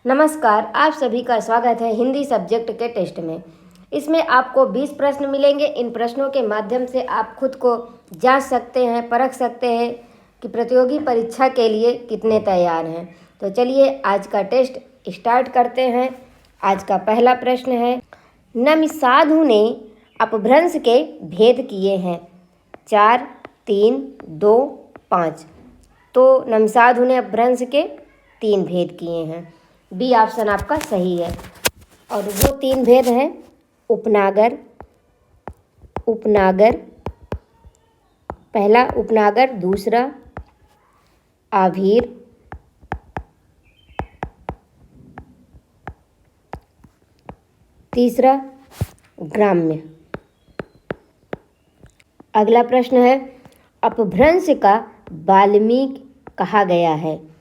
नमस्कार, आप सभी का स्वागत है हिंदी सब्जेक्ट के टेस्ट में। इसमें आपको 20 प्रश्न मिलेंगे। इन प्रश्नों के माध्यम से आप खुद को जांच सकते हैं, परख सकते हैं कि प्रतियोगी परीक्षा के लिए कितने तैयार हैं। तो चलिए आज का टेस्ट स्टार्ट करते हैं। आज का पहला प्रश्न है, नमिसाधु ने अपभ्रंश के भेद किए हैं 4, 3, 2, 5। तो नमिसाधु ने अपभ्रंश के 3 भेद किए हैं। बी ऑप्शन आपका सही है। और वो 3 भेद हैं उपनागर, पहला उपनागर, दूसरा आभीर, तीसरा ग्राम्य। अगला प्रश्न है, अपभ्रंश का वाल्मीकि कहा गया है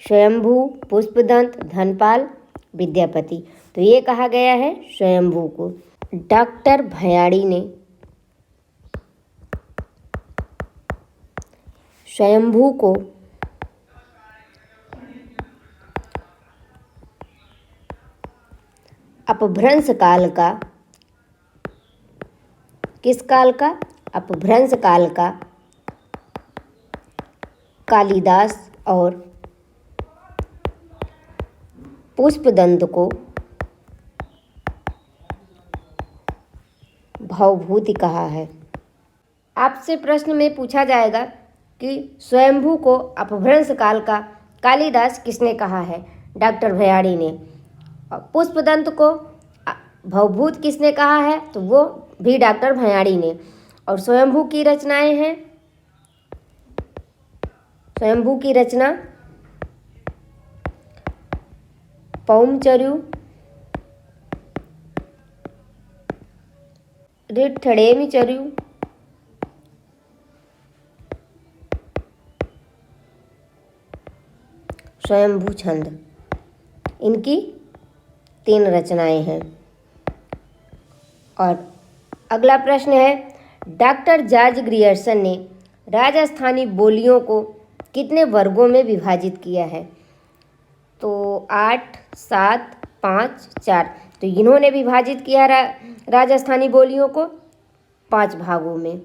स्वयंभू, पुष्पदंत, धनपाल, विद्यापति। तो ये कहा गया है स्वयंभू को। डॉक्टर भयाड़ी ने स्वयंभू को अपभ्रंश काल का, किस काल का? अपभ्रंश काल का कालिदास और पुष्पदंत को भवभूति कहा है। आपसे प्रश्न में पूछा जाएगा कि स्वयंभू को अपभ्रंश काल का कालिदास किसने कहा है? डॉक्टर भयाड़ी ने। पुष्पदंत को भवभूत किसने कहा है? तो वो भी डॉक्टर भयाड़ी ने। और स्वयंभू की रचनाएं हैं, स्वयंभू की रचना पौमचर्यु, ऋठडेमचर्यु, स्वयंभू छंद, इनकी 3 रचनाएं हैं। और अगला प्रश्न है, डॉक्टर जॉर्ज ग्रियर्सन ने राजस्थानी बोलियों को कितने वर्गों में विभाजित किया है? तो 8, 7, 5, 4। तो इन्होंने विभाजित किया राजस्थानी बोलियों को 5 भागों में।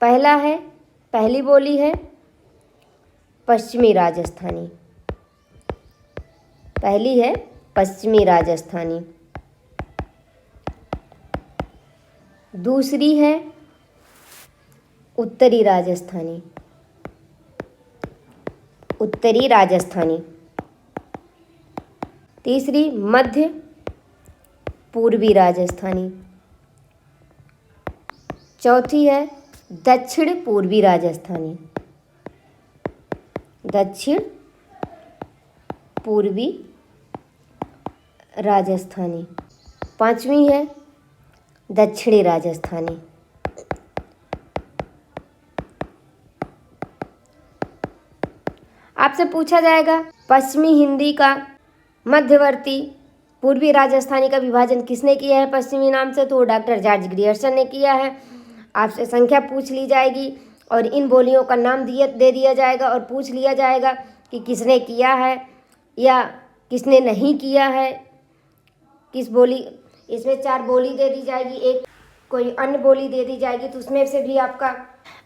पहली बोली है पश्चिमी राजस्थानी, पहली है पश्चिमी राजस्थानी। दूसरी है उत्तरी राजस्थानी, उत्तरी राजस्थानी। तीसरी मध्य पूर्वी राजस्थानी। चौथी है दक्षिण पूर्वी राजस्थानी, दक्षिण पूर्वी राजस्थानी। 5वीं है दक्षिणी राजस्थानी। आपसे पूछा जाएगा पश्चिमी हिंदी का मध्यवर्ती पूर्वी राजस्थानी का विभाजन किसने किया है पश्चिमी नाम से? तो डॉक्टर जॉर्ज ग्रियर्सन ने किया है। आपसे संख्या पूछ ली जाएगी और इन बोलियों का नाम दे दिया जाएगा और पूछ लिया जाएगा कि किसने किया है या किसने नहीं किया है। किस बोली, इसमें 4 बोली दे दी जाएगी, एक कोई अन्य बोली दे दी जाएगी, तो उसमें से भी आपका।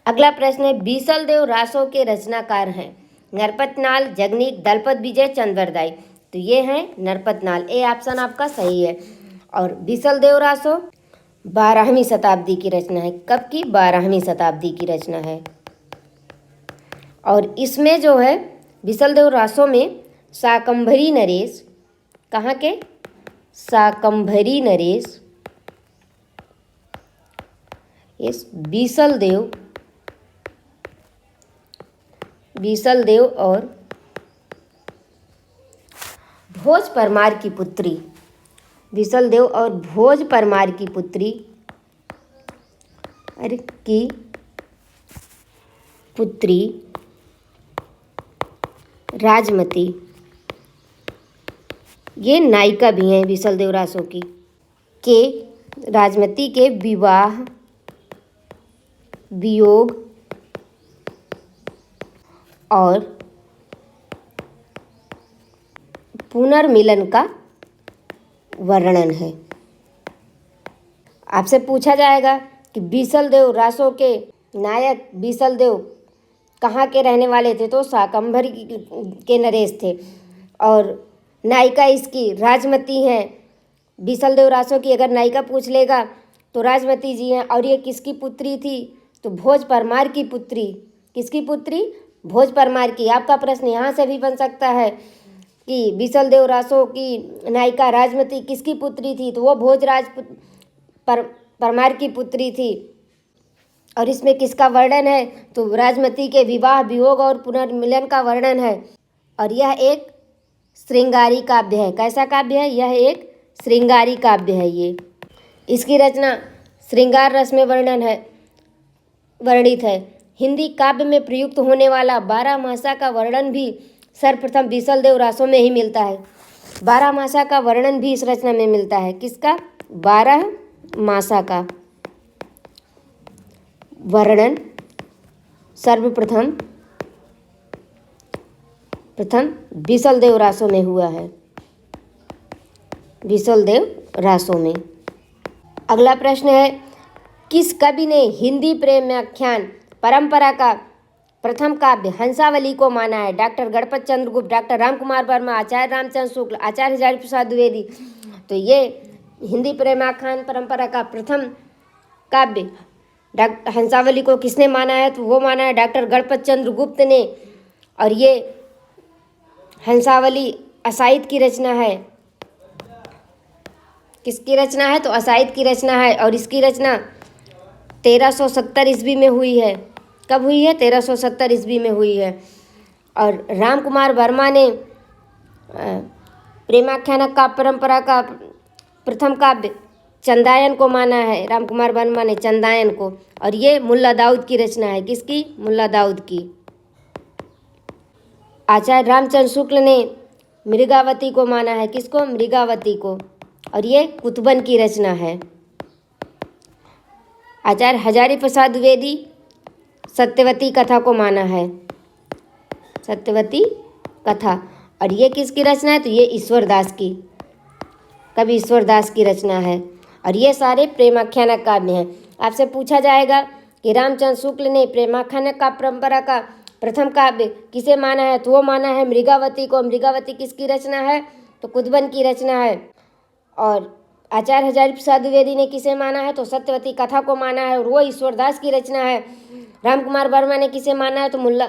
अगला प्रश्न है, बीसल देव रासों के रचनाकार हैं नरपतनाल, जगनीक, दलपत विजय, चंद्रवरदाई। तो ये है नरपतनाल। ए ऑप्शन आपका सही है। और बीसल देव रासो 12वीं शताब्दी की रचना है। कब की? 12वीं शताब्दी की रचना है। और इसमें जो है बीसल देव रासो में शाकंभरी नरेश, कहाँ के? शाकंभरी नरेश, इस बीसल देव और भोज परमार की पुत्री, बीसल देव और भोज परमार की पुत्री राजमती, ये नायिका भी हैं बीसल देव रासो की, के राजमती के विवाह, वियोग और पुनर्मिलन का वर्णन है। आपसे पूछा जाएगा कि बीसलदेव रासो के नायक बीसलदेव कहाँ के रहने वाले थे, तो शाकंभरी के नरेश थे। और नायिका इसकी राजमती हैं। बीसलदेव रासो की अगर नायिका पूछ लेगा तो राजमती जी हैं। और ये किसकी पुत्री थी, तो भोज परमार की पुत्री। किसकी पुत्री, भोज परमार की। आपका प्रश्न यहाँ से भी बन सकता है कि बीसलदेव रासो की नायिका राजमती किसकी पुत्री थी, तो वो भोजराज परमार की पुत्री थी। और इसमें किसका वर्णन है, तो राजमती के विवाह, वियोग और पुनर्मिलन का वर्णन है। और यह एक श्रृंगारी काव्य है। कैसा काव्य है, यह एक श्रृंगारी काव्य है। ये इसकी रचना श्रृंगार रस में वर्णित है। हिंदी काव्य में प्रयुक्त होने वाला 12 मासा का वर्णन भी सर्वप्रथम बीसलदेव रासो में ही मिलता है। 12 मासा का वर्णन भी इस रचना में मिलता है। किसका, 12 मासा का वर्णन सर्वप्रथम बीसलदेव रासो में हुआ है। बीसलदेव रासो में। अगला प्रश्न है, किस कवि ने हिंदी प्रेमाख्यान परंपरा का प्रथम काव्य हंसावली को माना है? डॉक्टर गणपत चंद्र गुप्त, डॉक्टर रामकुमार वर्मा, आचार्य रामचंद्र शुक्ल, आचार्य हजारी प्रसाद द्विवेदी। तो ये हिंदी प्रेमाख्यान परंपरा का प्रथम काव्य हंसावली को किसने माना है, तो वो माना है डॉक्टर गणपत चंद्र गुप्त ने। और ये हंसावली असाइद की रचना है। किसकी रचना है, तो असाइद की रचना है। और इसकी रचना 1370 ईस्वी में हुई है। कब हुई है, 1370 ईस्वी में हुई है। और रामकुमार वर्मा ने प्रेमाख्यान का परंपरा का प्रथम काव्य चंदायन को माना है। रामकुमार वर्मा ने चंदायन को। और ये मुल्ला दाऊद की रचना है। किसकी, मुल्ला दाऊद की। आचार्य रामचंद्र शुक्ल ने मृगावती को माना है। किसको, मृगावती को। और ये कुतुबन की रचना है। आचार्य हजारी प्रसाद द्विवेदी सत्यवती कथा को माना है। सत्यवती कथा। और ये किसकी रचना है, तो ये ईश्वरदास की, कवि ईश्वरदास की रचना है। और ये सारे प्रेमाख्यान काव्य हैं। आपसे पूछा जाएगा कि रामचंद्र शुक्ल ने प्रेमाख्यान का परंपरा का प्रथम काव्य किसे माना है, तो वो माना है मृगावती को। मृगावती किसकी रचना है, तो कुतुबन की रचना है। और आचार्य हजारी प्रसाद द्विवेदी ने किसे माना है, तो सत्यवती कथा को माना है, और वो ईश्वरदास की रचना है। रामकुमार वर्मा ने किसे माना है, तो मुल्ला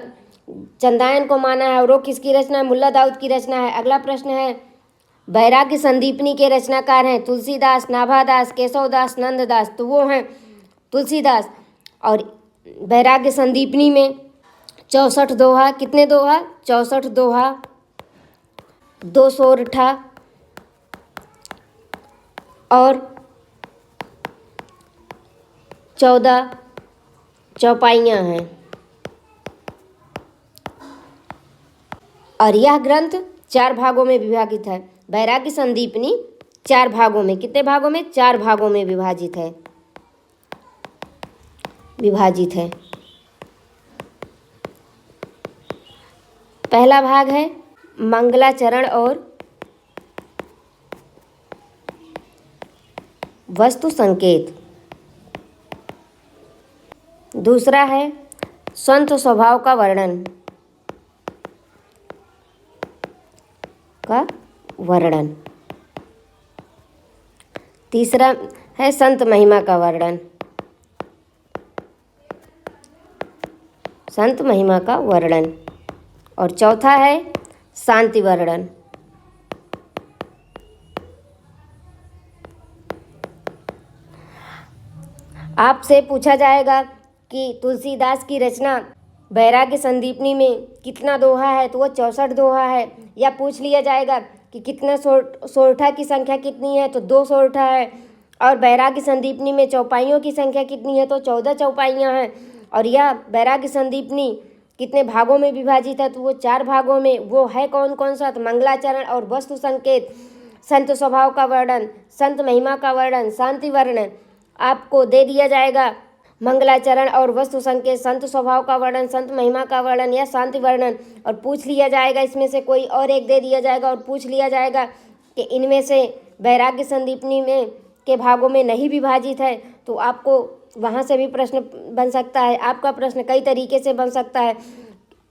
चंदायन को माना है, और वो किसकी रचना है, मुल्ला दाऊद की रचना है। अगला प्रश्न है, वैराग्य संदीपनी के रचनाकार हैं तुलसीदास, नाभादास, केशवदास, नंददास। तो वो हैं तुलसीदास। और वैराग्य संदीपनी में 64 दोहा, कितने दोहा, 64 दोहा, 2 सोरठा और 14 चौपाइयाँ हैं। और यह ग्रंथ 4 भागों में विभाजित है। वैराग्य संदीपनी 4 भागों में, कितने भागों में, 4 भागों में विभाजित है। पहला भाग है मंगलाचरण और वस्तु संकेत। दूसरा है संत स्वभाव का वर्णन। तीसरा है संत महिमा का वर्णन। और चौथा है शांति वर्णन। आपसे पूछा जाएगा कि तुलसीदास की रचना वैराग्य संदीपनी में कितना दोहा है, तो वो 64 दोहा है। या पूछ लिया जाएगा कि कितना सोरठा की संख्या कितनी है, तो 2 सोरठा है। और वैराग्य संदीपनी में चौपाइयों की संख्या कितनी है, तो 14 चौपाइयाँ हैं। और यह वैराग्य संदीपनी कितने भागों में विभाजित है, तो वो 4 भागों में। वो है कौन कौन सा, तो मंगलाचरण और वस्तु संकेत, संत स्वभाव का वर्णन, संत महिमा का वर्णन, शांति वर्णन आपको दे दिया जाएगा। मंगलाचरण और वस्तु संकेत, संत स्वभाव का वर्णन, संत महिमा का वर्णन या शांति वर्णन। और पूछ लिया जाएगा, इसमें से कोई और एक दे दिया जाएगा और पूछ लिया जाएगा कि इनमें से वैराग्य संदीपनी में के भागों में नहीं विभाजित है, तो आपको वहाँ से भी प्रश्न बन सकता है। आपका प्रश्न कई तरीके से बन सकता है।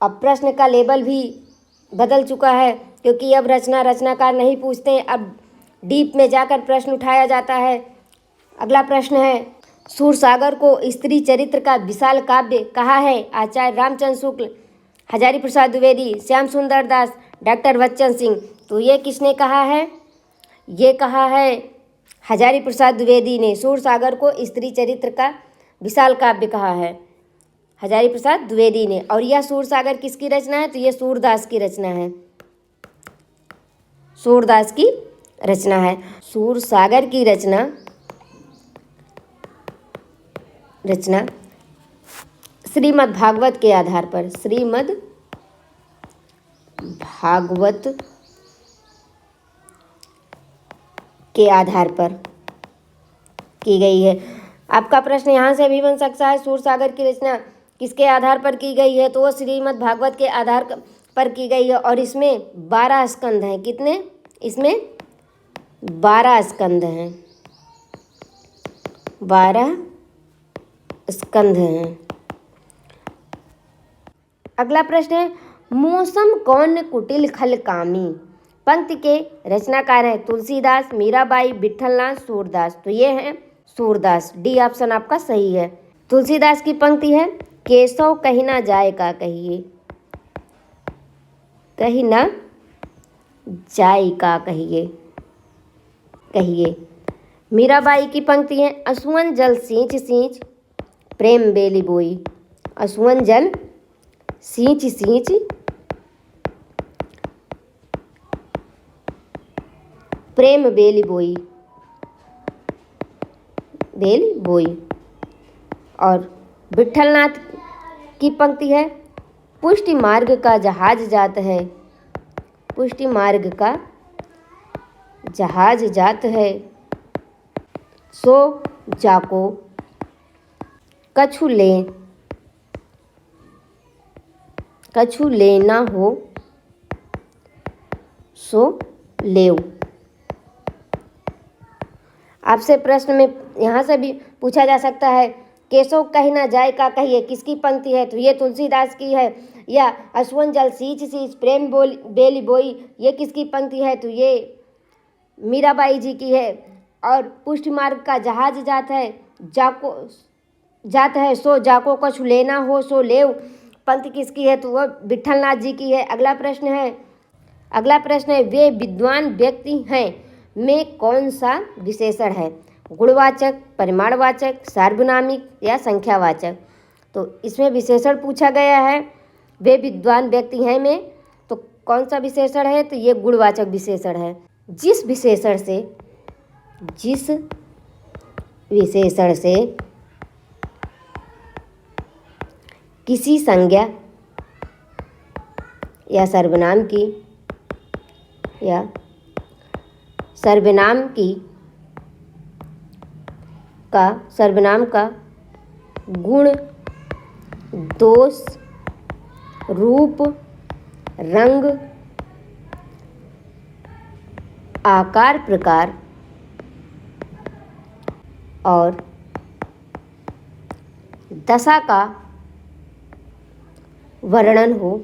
अब प्रश्न का लेवल भी बदल चुका है, क्योंकि अब रचनाकार नहीं पूछते हैं, अब डीप में जाकर प्रश्न उठाया जाता है। अगला प्रश्न है, सूरसागर को स्त्री चरित्र का विशाल काव्य कहा है? आचार्य रामचंद्र शुक्ल, हजारी प्रसाद द्विवेदी, श्याम सुंदर दास, डॉक्टर बच्चन सिंह। तो ये किसने कहा है? ये कहा है हजारी प्रसाद द्विवेदी ने। सूरसागर को स्त्री चरित्र का विशाल काव्य कहा है हजारी प्रसाद द्विवेदी ने। और यह सूरसागर किसकी रचना है? तो ये सूरदास की रचना है, सूरदास की रचना है। सूरसागर की रचना श्रीमद् भागवत के आधार पर, श्रीमद् भागवत के आधार पर की गई है। आपका प्रश्न यहाँ से भी बन सकता है, सूरसागर की रचना किसके आधार पर की गई है? तो वो श्रीमद् भागवत के आधार पर की गई है। और इसमें 12 स्कंद हैं। कितने? इसमें 12 स्कंद हैं, 12 स्कंध हैं। अगला प्रश्न है, मौसम कौन कुटिल खल कामी पंक्ति के रचनाकार हैं? तुलसीदास, मीराबाई, विठलनाथ, सूरदास। तो ये है सूरदास, डी ऑप्शन आपका सही है। तुलसीदास की पंक्ति है, केशव कहीं ना जाए का कहिए, कहीं ना जाए का कहिए कहिए। मीराबाई की पंक्ति है, असुवन जल सींच सींच प्रेम बेली बोई, असुवन जल सींच सींच प्रेम बेली बोई, बेली बोई। और विठलनाथ की पंक्ति है, पुष्टि मार्ग का जहाज जात है, पुष्टि मार्ग का जहाज जात है, सो जाको कछु लेना हो सो लेव। आपसे प्रश्न में यहाँ से भी पूछा जा सकता है, केशव कहीं ना जाए का कहिए किसकी पंक्ति है? तो ये तुलसीदास की है। या असुवन जल सींच सींच प्रेम बेली बोई, ये किसकी पंक्ति है? तो ये मीराबाई जी की है। और पुष्टि मार्ग का जहाज जात है सो जाको कछु लेना हो सो लेव, पंक्ति किसकी है? तो वह विठलनाथ जी की है। अगला प्रश्न है, वे विद्वान व्यक्ति हैं में कौन सा विशेषण है? गुणवाचक, परिमाणवाचक, सार्वनामिक या संख्यावाचक। तो इसमें विशेषण पूछा गया है, वे विद्वान व्यक्ति हैं में, तो कौन सा विशेषण है? तो ये गुणवाचक विशेषण है। जिस विशेषण से किसी संज्ञा या सर्वनाम का गुण, दोष, रूप, रंग, आकार प्रकार और दशा का वर्णन हो,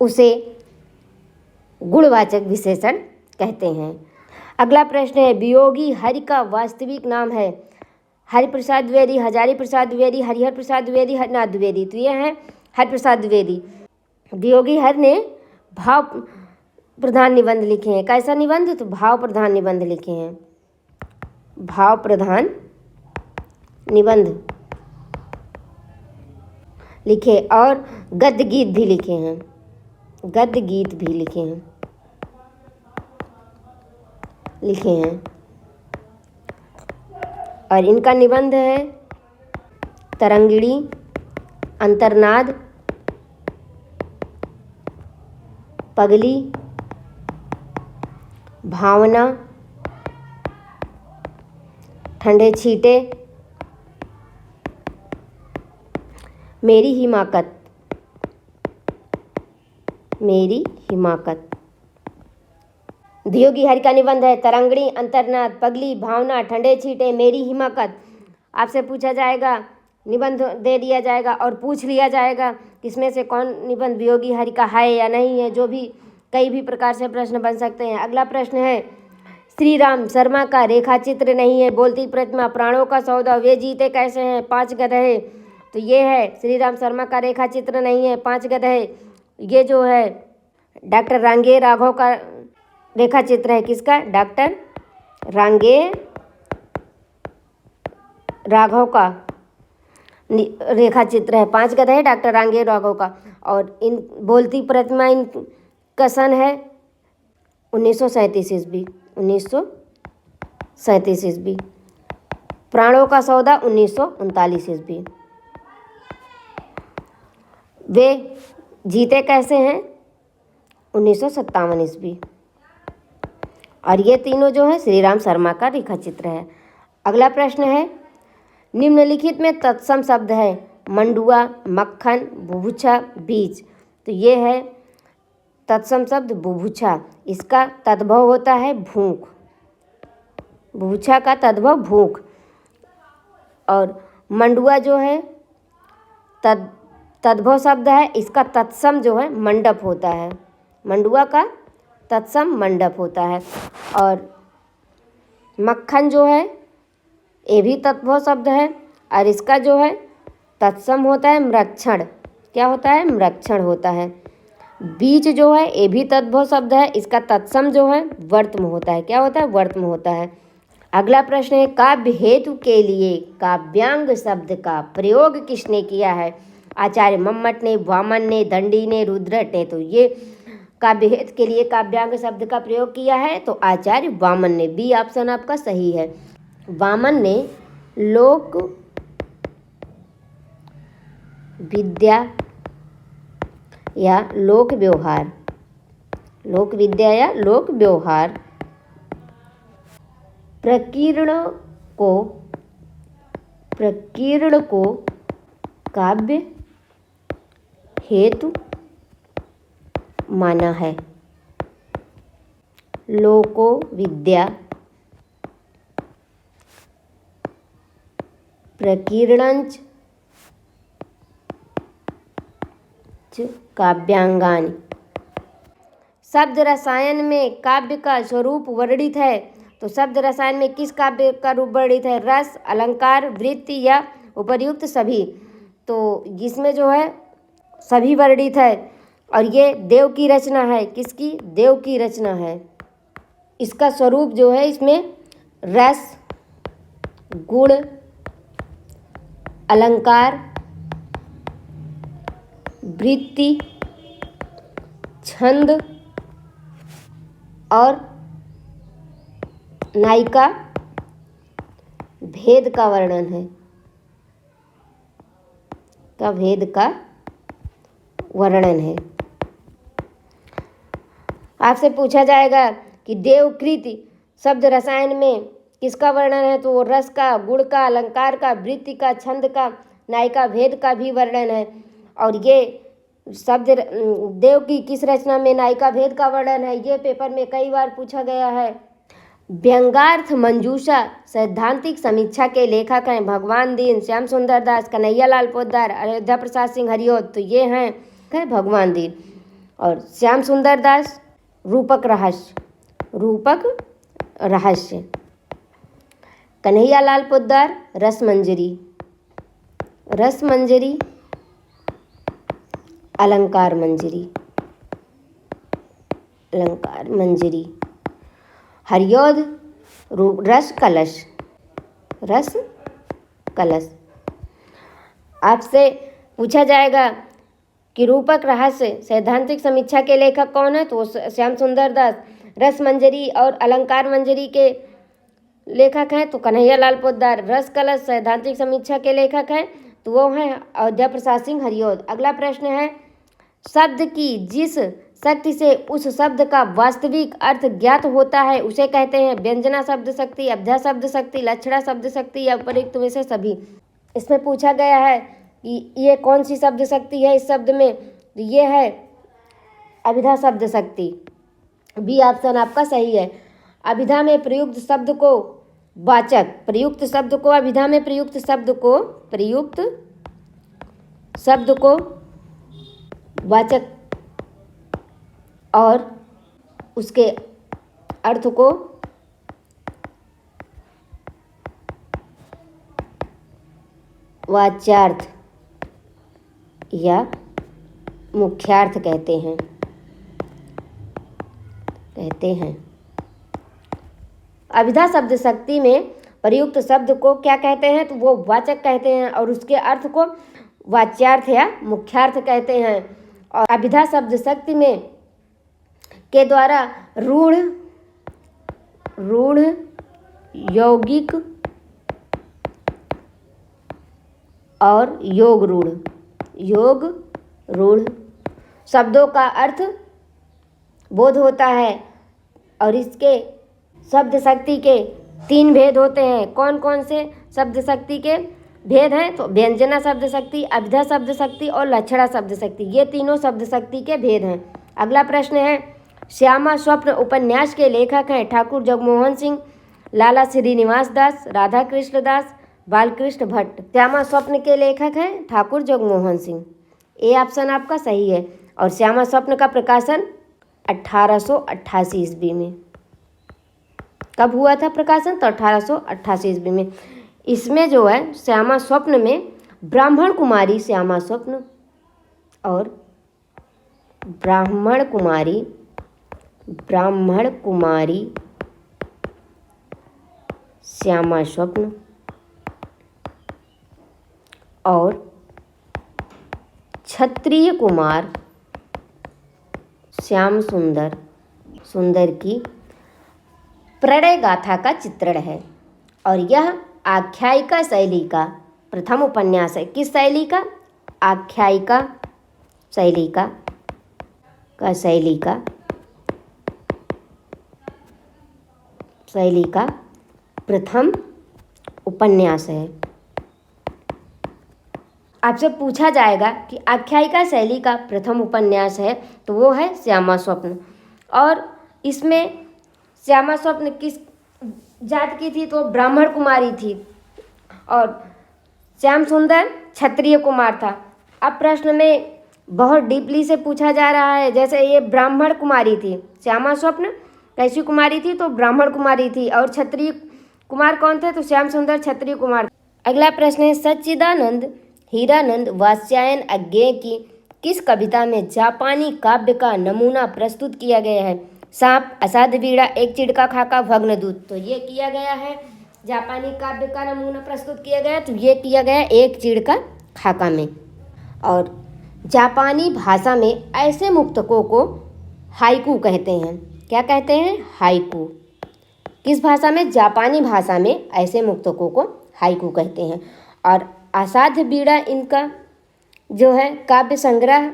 उसे गुणवाचक विशेषण कहते हैं। अगला प्रश्न है, वियोगी हरि का वास्तविक नाम है? हरिप्रसाद द्विवेदी, हजारी प्रसाद द्विवेदी, हरिहर प्रसाद द्विवेदी, हरनाथ द्विवेदी। तो ये है हरिप्रसाद द्विवेदी। वियोगी हरि ने भाव प्रधान निबंध लिखे हैं। कैसा निबंध? तो भाव प्रधान निबंध लिखे हैं, भाव प्रधान निबंध लिखे। और गद्य गीत भी लिखे हैं, गद्य गीत भी लिखे हैं। और इनका निबंध है तरंगिणी, अंतर्नाद, पगली, भावना, ठंडे छींटे, मेरी हिमाकत, मेरी हिमाकत। दियो की हरि का निबंध है तरंगणी, अंतर्नाद, पगली, भावना, ठंडे छींटे, मेरी हिमाकत। आपसे पूछा जाएगा, निबंध दे दिया जाएगा और पूछ लिया जाएगा किसमें से कौन निबंध वियोगी हरि का है या नहीं है। जो भी कई भी प्रकार से प्रश्न बन सकते हैं। अगला प्रश्न है, श्री राम शर्मा का रेखा चित्र नहीं है, बोलती प्रतिमा, प्राणों का सौदा, वे जीते कैसे हैं, 5 गधे। तो ये है श्री राम शर्मा का रेखा चित्र नहीं है, 5 गधे। ये जो है डॉक्टर रांगे राघव का रेखा चित्र है। किसका? डॉक्टर रांगे राघव का रेखा चित्र है। 5 गधे डॉक्टर रांगे राघव का। और इन बोलती प्रतिमा इनका सन है 1937 ईस्वी, 1937 ईस्वी। प्राणों का सौदा 1939 ईस्वी। वे जीते कैसे हैं 1957 ईस्वी। और ये तीनों जो है श्री राम शर्मा का रेखा चित्र है। अगला प्रश्न है, निम्नलिखित में तत्सम शब्द है, मंडुआ, मक्खन, बुभुक्षा, बीज। तो ये है तत्सम शब्द बुभुक्षा। इसका तद्भव होता है भूख, बुभुक्षा का तद्भव भूख। और मंडुआ जो है तद्भव शब्द है, इसका तत्सम जो है मंडप होता है। मंडुआ का तत्सम मंडप होता है। और मक्खन जो है ये भी तद्भव शब्द है और इसका जो है तत्सम होता है मृक्षण। क्या होता है? मृक्षण होता है। बीज जो है ये भी तद्भव शब्द है, इसका तत्सम जो है वर्त्म होता है। क्या होता है? वर्त्म होता है। अगला प्रश्न है, काव्य हेतु के लिए काव्यांग शब्द का प्रयोग किसने किया है? आचार्य मम्मट ने, वामन ने, दंडी ने, रुद्रट ने। तो ये काव्य हेतु के लिए काव्यांग शब्द का प्रयोग किया है तो आचार्य वामन ने। बी ऑप्शन आपका सही है। वामन ने लोक विद्या या लोक व्यवहार, लोक विद्या या लोक व्यवहार प्रकीर्ण को काव्य हेतु माना है। लोको विद्या प्रकीर्णंच काव्यांगानि। शब्द रसायन में काव्य का स्वरूप वर्णित है तो शब्द रसायन में किस काव्य का रूप वर्णित है? रस, अलंकार, वृत्ति या उपर्युक्त सभी। तो जिसमें जो है सभी वर्णित है और ये देव की रचना है। किसकी? देव की रचना है। इसका स्वरूप जो है इसमें रस, गुण, अलंकार, वृत्ति, छंद और नायिका भेद का वर्णन है। का भेद का वर्णन है। आपसे पूछा जाएगा कि देवकृति शब्द रसायन में किसका वर्णन है? तो वो रस का, गुण का, अलंकार का, वृत्ति का, छंद का, नायिका भेद का भी वर्णन है। और ये शब्द देव की किस रचना में नायिका भेद का वर्णन है? ये पेपर में कई बार पूछा गया है। व्यंग्यार्थ मंजूषा सैद्धांतिक समीक्षा के लेखक हैं भगवान दीन, श्याम सुंदर दास, कन्हैया लाल पोद्दार, अयोध्या प्रसाद सिंह हरिऔध। तो ये हैं भगवान दीन। और श्याम सुंदर दास रूपक रहस्य, रूपक रहस्य। कन्हैया लाल पोद्दार रसमंजरी, रसमंजरी, अलंकार मंजरी, अलंकार मंजरी। हरिऔध रस कलश, रस कलश। आपसे पूछा जाएगा कि रूपक रहस्य सैद्धांतिक समीक्षा के लेखक कौन है? तो श्याम सुंदर दास। रस मंजरी और अलंकार मंजरी के लेखक हैं तो कन्हैया लाल पोद्दार। रस कलश सैद्धांतिक समीक्षा के लेखक हैं तो वो हैं अयोध्या प्रसाद सिंह हरिऔध। अगला प्रश्न है, शब्द की जिस शक्ति से उस शब्द का वास्तविक अर्थ ज्ञात होता है उसे कहते हैं व्यंजना शब्द शक्ति, अभिधा शब्द शक्ति, लक्षणा शब्द शक्ति या उपरोक्त में से सभी। इसमें पूछा गया है कि ये कौन सी शब्द शक्ति है इस शब्द में, तो ये है अभिधा शब्द शक्ति। बी ऑप्शन आपका सही है। अभिधा में प्रयुक्त शब्द को वाचक, प्रयुक्त शब्द को, अभिधा में प्रयुक्त शब्द को वाचक और उसके अर्थ को वाच्यार्थ या मुख्यार्थ कहते हैं। अभिधा शब्द शक्ति में प्रयुक्त शब्द को क्या कहते हैं, तो वो वाचक कहते हैं और उसके अर्थ को वाच्यार्थ या मुख्यार्थ कहते हैं। और अभिधा शब्द शक्ति में के द्वारा रूढ़, यौगिक और योग रूढ़ शब्दों का अर्थ बोध होता है और इसके शब्द शक्ति के 3 भेद होते हैं। कौन कौन से शब्द शक्ति के भेद हैं, तो व्यंजना शब्द शक्ति, अभिधा शब्द शक्ति और लक्षणा शब्द शक्ति, ये तीनों शब्द शक्ति के भेद हैं। अगला प्रश्न है, श्यामा स्वप्न उपन्यास के लेखक हैं ठाकुर जगमोहन सिंह, लाला श्रीनिवास दास, राधा कृष्ण दास, बालकृष्ण भट्ट। श्यामा स्वप्न के लेखक हैं ठाकुर जगमोहन सिंह, ए ऑप्शन आपका सही है। और श्यामा स्वप्न का प्रकाशन 1888 ईस्वी में। कब हुआ था प्रकाशन, तो 1888 ईस्वी में। इसमें जो है श्यामा स्वप्न में ब्राह्मण कुमारी श्यामा स्वप्न और ब्राह्मण कुमारी श्यामा स्वप्न और क्षत्रिय कुमार श्याम सुंदर की प्रणय गाथा का चित्रण है और यह आख्यायिका शैली का प्रथम उपन्यास है। किस शैली का, आख्यायिका शैली का प्रथम उपन्यास है। आपसे पूछा जाएगा कि आख्यायिका शैली का प्रथम उपन्यास है, तो वो है श्यामा स्वप्न। और इसमें श्यामा स्वप्न किस जात की थी, तो ब्राह्मण कुमारी थी और श्याम सुंदर क्षत्रिय कुमार था। अब प्रश्न में बहुत डीपली से पूछा जा रहा है, जैसे ये ब्राह्मण कुमारी थी, श्यामा स्वप्न कैसी कुमारी थी, तो ब्राह्मण कुमारी थी और क्षत्रिय कुमार कौन थे, तो श्याम सुंदर क्षत्रिय कुमार। अगला प्रश्न है, सच्चिदानंद हीरानंद वात्स्यायन अज्ञेय की किस कविता में जापानी काव्य का नमूना प्रस्तुत किया गया है। सांप, असाध्य बीड़ा, एक चिड़ का खाका, भग्नदूत। तो ये किया गया है, जापानी काव्य का नमूना प्रस्तुत किया गया, तो ये किया गया एक चिड़ का खाका में। और जापानी भाषा में ऐसे मुक्तकों को हाइकू कहते हैं। क्या कहते हैं, हाइकू। किस भाषा में, जापानी भाषा में ऐसे मुक्तकों को हाइकू कहते हैं। और असाध्य बीड़ा इनका जो है काव्य संग्रह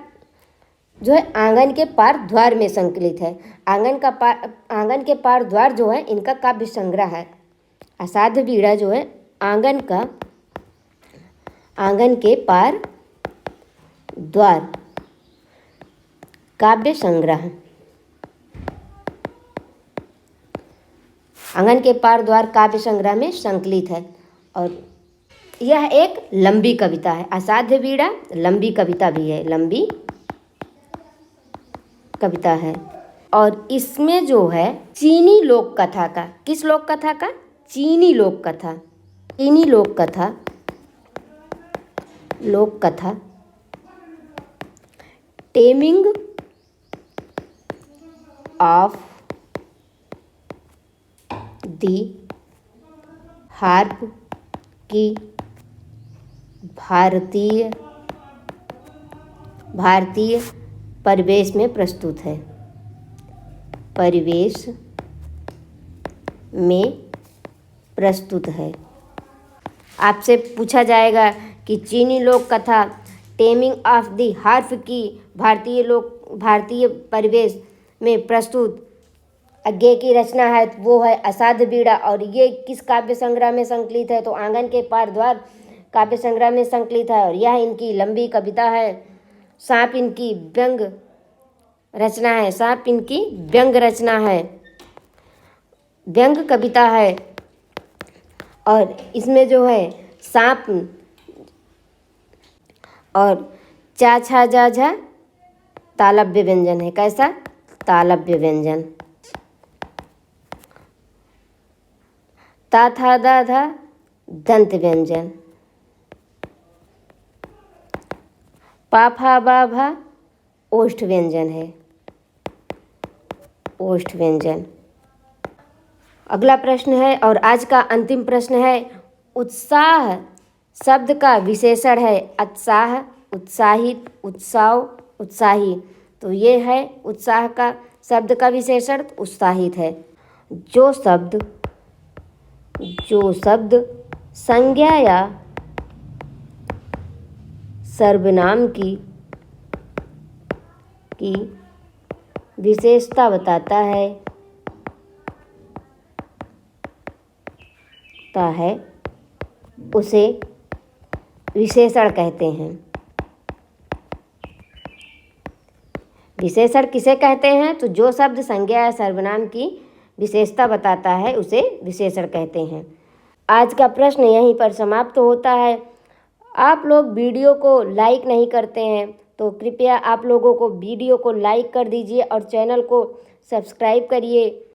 जो है आंगन के पार द्वार में संकलित है। आंगन के पार द्वार जो है इनका काव्य संग्रह है। असाध्य बीड़ा जो है आंगन के पार द्वार काव्य संग्रह, आंगन के पार द्वार काव्य संग्रह में संकलित है। और यह एक लंबी कविता है। असाध्य बीड़ा लंबी कविता भी है, लंबी कविता है। और इसमें जो है चीनी लोक कथा का, किस लोक कथा का, चीनी लोक कथा टेमिंग ऑफ दी हार्प की भारतीय परिवेश में प्रस्तुत है। आपसे पूछा जाएगा कि चीनी लोक कथा टेमिंग ऑफ द हार्प की भारतीय लोक भारतीय परिवेश में प्रस्तुत अज्ञे की रचना है वो है असाध्य बीड़ा। और ये किस काव्य संग्रह में संकलित है? तो आंगन के पार द्वार काव्य संग्रह में संकलित है। और यह इनकी लंबी कविता है। सांप इनकी व्यंग रचना है। सांप इनकी व्यंग रचना है, व्यंग कविता है। और इसमें जो है सांप और चा छा जा झा तालव्य व्यंजन है। कैसा? तालव्य व्यंजन। ता था दा धा दंत व्यंजन। पा फा बा भा ओष्ठ व्यंजन है, ओष्ठ व्यंजन। अगला प्रश्न है और आज का अंतिम प्रश्न है, उत्साह शब्द का विशेषण है उत्साह, उत्साहित, उत्साह, उत्साही। तो ये है उत्साह का शब्द का विशेषण उत्साहित है। जो शब्द संज्ञा या सर्वनाम की विशेषता बताता है उसे विशेषण कहते हैं। विशेषण किसे कहते हैं? तो जो शब्द संज्ञा या सर्वनाम की विशेषता बताता है उसे विशेषण कहते हैं। आज का प्रश्न यहीं पर समाप्त होता है। आप लोग वीडियो को लाइक नहीं करते हैं तो कृपया आप लोगों को वीडियो को लाइक कर दीजिए और चैनल को सब्सक्राइब करिए।